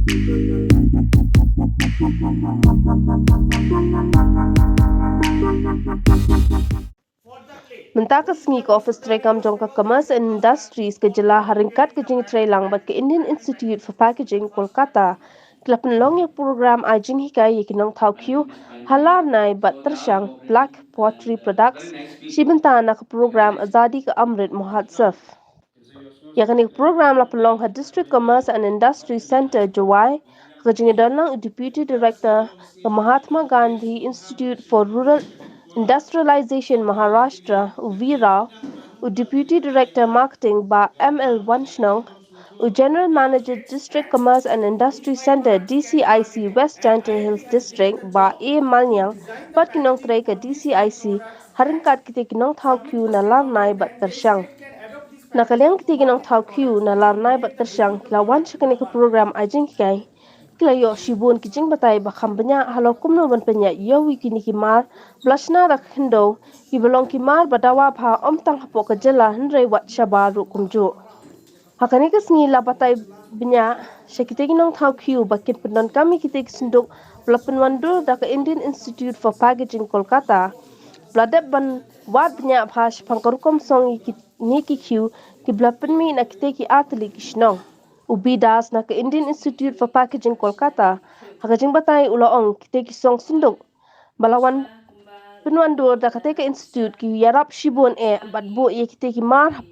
Mynta ka sngi ka office treikam jong ka commerce and industries ke jylla ryngkat ke jingïatreilang bat ke Indian Institute for Packaging Kolkata kila Pynlong ya program Jinghikai ke nongthawkhiew Larnai bat Tyrshang Black Pottery Products Bynta na ka program Azadi ke Amrit Mahotsav. Ya kan program la Pynlong ha District Commerce and Industry Center Jowai ke jingïadonlang Deputy Director ke Mahatma Gandhi Institute for Rural Industrialization Maharashtra Viral, Deputy Director Marketing ba Wanshnong, General Manager District Commerce and Industry Center DCIC West Gentle Hills District ba Manyang, bat kinong treika DCIC haringkat kita kinong thawkhiew na Larnai bat Tyrshang. Nakaliang kita kinong thawkhiew na Larnai bat Tyrshang kilawan siya kanika program Jinghikai. Kila yo shibun kijing batay bakam banyak halau kumno ban penya yo wiki ni kimar blashna rak hindo ibalong kimar badawa pha omtang hapo ka jylla hnrei wat shabaru kumju hakani ka sngi la batay banya shakite ginong thawkhiew bakin pendon kami kita sinduk blapen wandur da ka Indian Institute for Packaging Kolkata bladep ban wat banya pha pangkarukom song ni ki blapen mi na kita ki atli kishnong Ubidas na ka Indian Institute for Packaging Kolkata, hakajing batay ulaong kita kisong sundok. Balawan penwandur da kateka institute ki yarap shibun batbo ye kita ki mar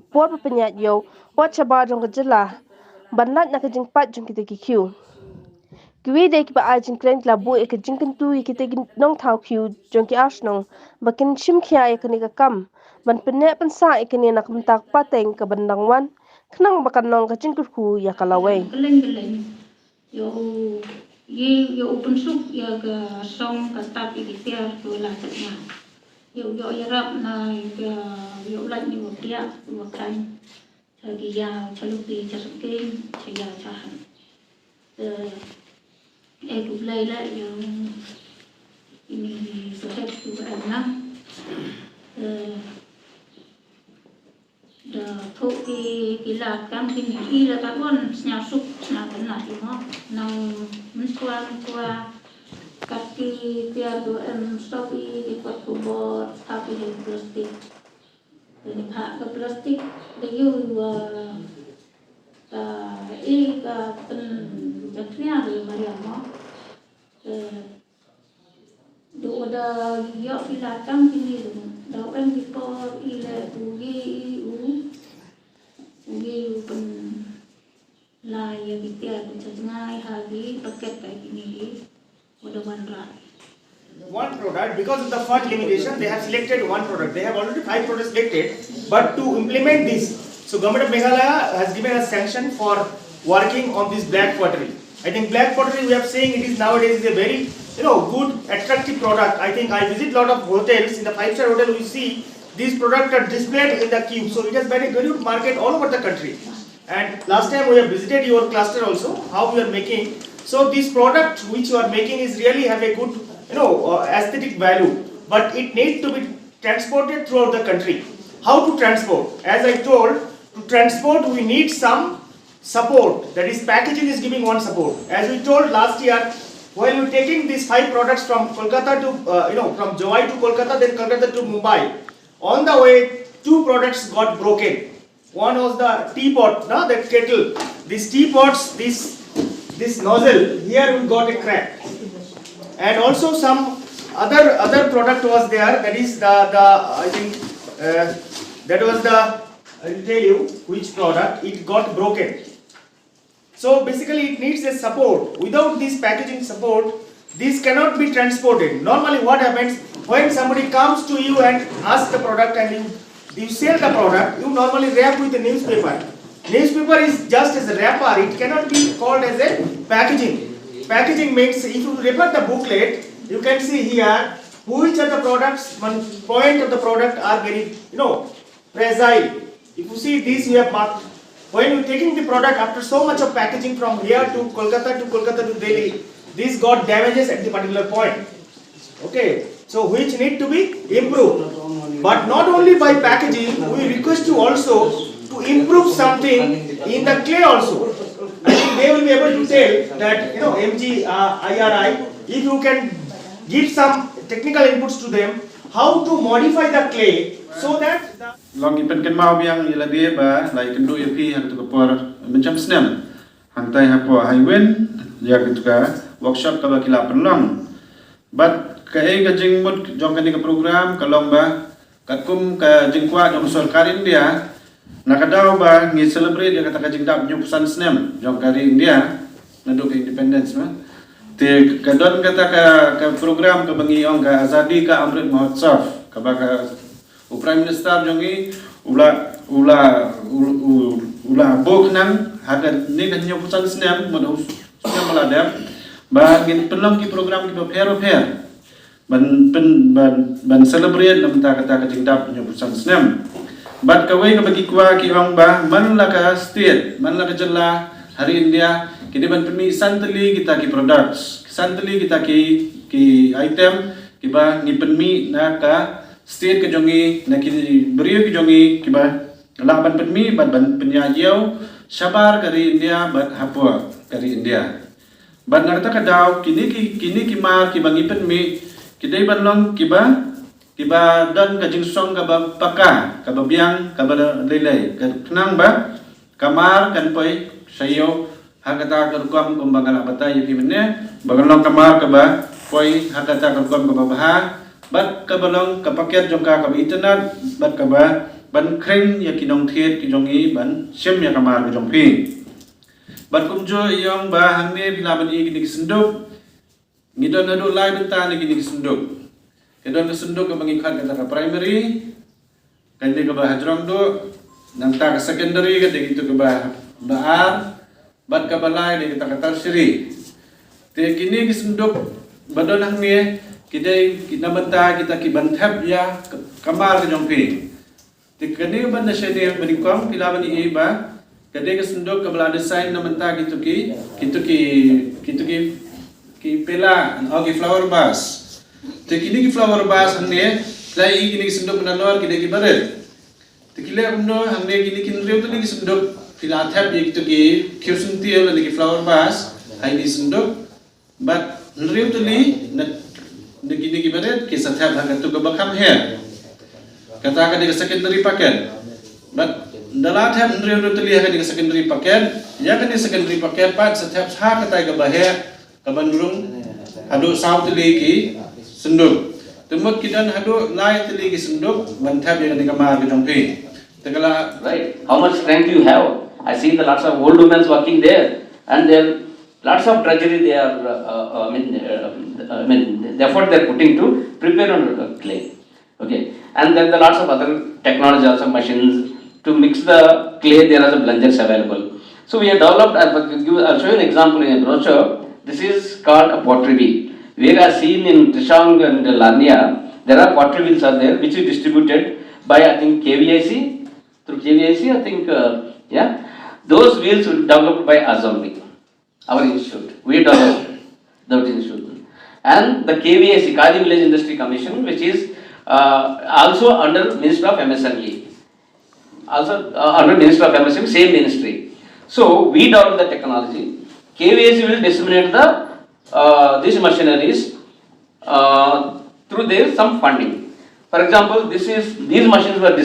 por penyat yo wat chaba jong jylla banlat na kajing pat jong kita ki kiu. Kiwi de ki ba ajing klen la bo ka jingkentu ye kita ki nongthawkhiew jong ki Wanshnong bakin shimkhia ye kanika kam ban Pynneh Pynsah ikani nak mentak Pateng ka bandangwan kenang bakan nong kacing kurku ya kalawai. Geleng yo open soup ya ke song ka tap ikitia to la tnya yo yarap na yo lan yo dia yo kan lagi ya chalupi chasking chaya chahan gulai la yo ini sohet tu ana da thoki kila kam kini ila ta kon snya sup snya bana mo nang menswa kaki tiar do stopi di pot kubor tapi di plastik ini hak ke plastik de yu ta ka pen jaknya de maria mo do da yo kila kam kini do di por ila pen la ya bitia jingai hari paket kayak ini udah bandra. One product, because of the fund limitation, they have selected one product. They have already 5 products selected, but to implement this, so Government of Meghalaya has given a sanction for working on this black pottery. I think black pottery, we are saying it is nowadays is a very good attractive product. I think I visit lot of hotels. In the 5-star hotel, we see these products are displayed in the queue. So it has been a good market all over the country. And last time we have visited your cluster also, how we are making. So this product which you are making is really have a good aesthetic value, but it needs to be transported throughout the country. How to transport? As I told, to transport we need some support. That is, packaging is giving one support. As we told last year, while you taking these 5 products from Kolkata to from Jowai to Kolkata, then Kolkata to Mumbai, on the way 2 products got broken. One was the teapot, that kettle. These teapots, this nozzle here we got a crack, and also some other product was there. That is I think that was I will tell you which product it got broken. So basically it needs a support. Without this packaging support, this cannot be transported. Normally what happens when somebody comes to you and asks the product and you sell the product, you normally wrap with a newspaper. Newspaper is just as a wrapper. It cannot be called as a packaging. Packaging means, if you refer the booklet, you can see here which are the products, one point of the product are very, fragile. If you see this, we have marked. When you are taking the product after so much of packaging from here to Kolkata to Delhi, this got damages at the particular point. Okay, so which need to be improved. But not only by packaging, we request you also to improve something in the clay also. I think they will be able to tell that, MGIRI, if you can give some technical inputs to them, how to modify the clay so that long ipen kan mau biang ila dia ba lai kendu yapi hang tu kapor macam senam hang tai hapo highwen ya gitu ka workshop ka ba kila Pynlong but ka e ka jing mut jong kan ka program ka long ba kakum ka jingkwa jong sarkar India nakadaw ba ngi celebrate ya kata ka jingdap nyu pusan senam jong kari India naduk independence ba te kadon kata ka program ka bangi ong ka Azadi ka Amrit Mahotsav ka ba ka Prime Minister jongi ula bok nang haga ni kan nyu pusan senam mod senam maladam ba ngin Pynlong ki program ki pair ban celebrate nam ta kata ka jingdap nyu pusan senam bat ka wei ka bagi kwa ki ong ba man la ka state man la ka jylla hari India kini ban pemi santali kita ki products santali kita ki item ki ba ni pemi na ka state ke jongi na kini beriu ke jongi ki ba la ban pemi ban penyajiau sabar dari India ban hapua dari India ban narta ka daw kini ki mar ki bangi pemi ki dei ban long ki ba dan ka jingsong ka ba paka ka ba biang ka ba lelei ka nang ba kamar kan poi sayo hakata kerkom kumbangala batai ki menne bagalong kamar ka ba poi hakata kerkom ka ba bat ka balong ka paket jong ka internet bat ka ba ban kring ya ki nongthawkhiew ki jongi ban sem ya kamar ka jong pi bat kumjo yong ba hangne bilaban i ki senduk ngidon adu lai Bynta ni ki senduk kedon ka senduk ka mangikhat ka primary kan de ka ba hajrong do nang ta ka secondary ka de gitu ka ba baar bat ka balai de kita kata tertiary te kini ki senduk badon hang ni kidai kinabanta kita ki banthap ya kamar ka jongpi te kani ban na shene banikom kilaban i ba kade ka senduk ka bala design namanta ki pela agi flower vase te kini ki flower vase hang ni lai kini ki senduk na lor kidai ki baret te kile undo hang ni kini kin reu tu ni ki senduk Fila thap yek tu ki kyosunti yola ni ki flower vase hai ni senduk but nriu tu li na niki baret ki sathap haga tu ka bakam he kata ka di secondary paket but dala thap nriu tu li haga di secondary paket ya ka di secondary paket pat sathap ha kata ka bahe ka banrung hadu saw tu li ki senduk tumut kidan hadu lai tu li ki senduk ban thap ya ni ka mar ka jongpi tegala right how much strength you have. I see the lots of old women working there, and there lots of drudgery they are. The effort they are putting to prepare on clay. Okay, and then the lots of other technology, also machines to mix the clay. There are the blenders available. So we have developed. I'll show you an example in a brochure. This is called a pottery wheel. We are seen in Tyrshang and Larnai. There are pottery wheels are there, which is distributed by I think KVIC through KVIC. I think yeah. Those wheels were developed by Azadi, our institute. We developed that institute. And the KVIC, Kadi Village Industry Commission, which is also under Ministry of MSME. Also under Ministry of MSME, same ministry. So we developed the technology. KVIC will disseminate the these machineries through their some funding. For example, these machines were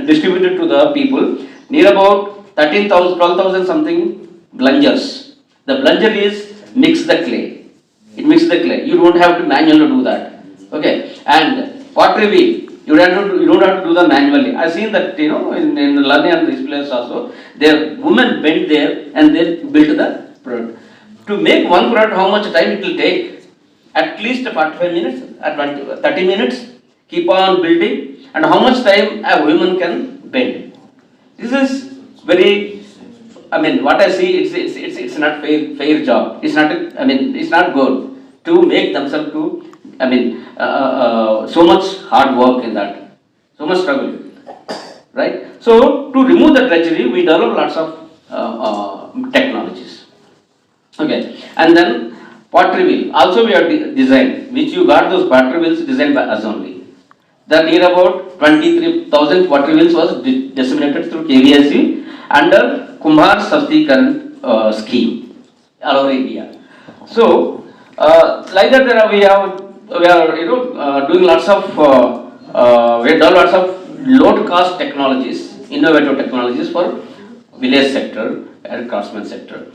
distributed to the people near about 13,000, 12,000 something blungers. The blunger is mix the clay. It mixes the clay. You don't have to manually do that. Okay. And pottery wheel, you don't have to do that manually. I've seen that in Larnai and this place also. Their women went there and they built the product. To make one product, how much time it will take? At least 45 minutes, at 30 minutes. Keep on building. And how much time a woman can bend? This is very, what I see, it's not fair job. It's not, it's not good to make themselves to, so much hard work in that, so much struggle, right? So to remove the drudgery, we develop lots of technologies. Okay, and then pottery wheel. Also we have designed, which you got those pottery wheels designed by us only. The near about 23,000 pottery wheels was disseminated through KVIC under Kumbhar Sastikaran scheme. all over India. So, like that, we are doing lots of we have done lots of low cost technologies, innovative technologies for village sector and craftsman sector.